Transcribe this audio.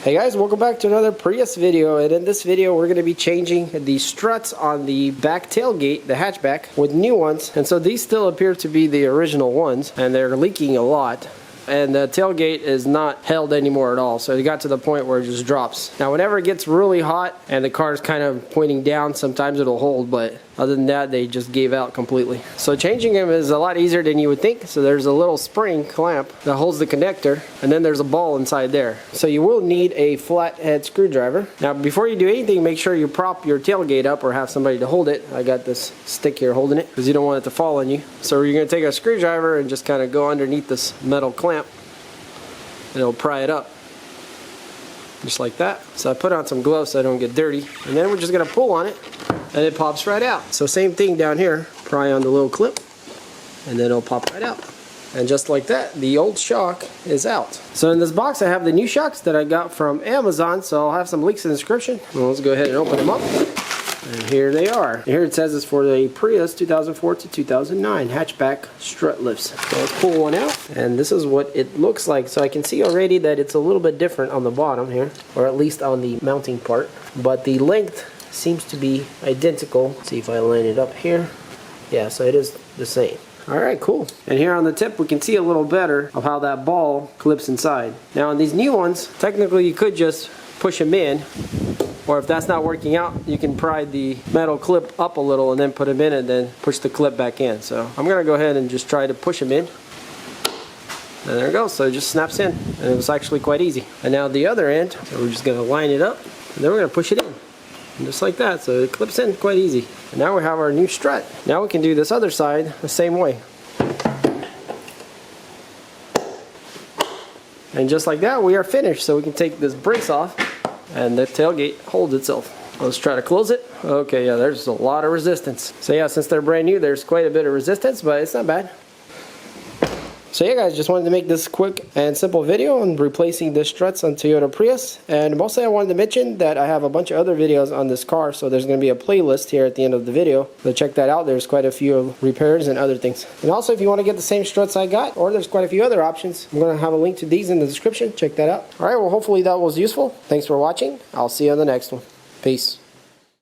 Hey guys, welcome back to another Prius video, and in this video we're going to be changing the struts on the back tailgate, the hatchback, with new ones. And so these still appear to be the original ones, and they're leaking a lot. And the tailgate is not held anymore at all, so it got to the point where it just drops. Now whenever it gets really hot and the car is kind of pointing down, sometimes it'll hold, but other than that they just gave out completely. So changing them is a lot easier than you would think. So there's a little spring clamp that holds the connector, and then there's a ball inside there. So you will need a flathead screwdriver. Now before you do anything, make sure you prop your tailgate up or have somebody to hold it. I got this stick here holding it because you don't want it to fall on you. So you're going to take a screwdriver and just kind of go underneath this metal clamp, and it'll pry it up just like that. So I put on some gloves so I don't get dirty, and then we're just gonna pull on it and it pops right out. So same thing down here, pry on the little clip and then it'll pop right out, and just like that the old shock is out. So in this box I have the new shocks that I got from Amazon, so I'll have some links in the description. Well, let's go ahead and open them up. And here they are. Here it says it's for the Prius 2004 to 2009 hatchback strut lifts. So let's pull one out, and this is what it looks like. So I can see already that it's a little bit different on the bottom here, or at least on the mounting part, but the length seems to be identical. Let's see if I line it up here. Yeah, so it is the same. Alright, cool. And here on the tip we can see a little better of how that ball clips inside. Now on these new ones, technically you could just push them in, or if that's not working out, you can pry the metal clip up a little and then put them in and then push the clip back in. So I'm going to go ahead and just try to push them in. And there it goes. So it just snaps in. And it was actually quite easy. And now the other end, so we're just going to line it up. And then we're going to push it in. And just like that. So it clips in quite easy. And now we have our new strut. Now we can do this other side the same way. And just like that, we are finished. So we can take this brace off, and the tailgate holds itself. Let's try to close it. Okay, yeah, there's a lot of resistance. So yeah, since they're brand new, there's quite a bit of resistance, but it's not bad. So yeah guys, just wanted to make this quick and simple video on replacing the struts on Toyota Prius. And mostly I wanted to mention that I have a bunch of other videos on this car, so there's going to be a playlist here at the end of the video. So check that out. There's quite a few repairs and other things. And also if you want to get the same struts I got, or there's quite a few other options, I'm going to have a link to these in the description. Check that out. Alright, well hopefully that was useful. Thanks for watching. I'll see you on the next one. Peace.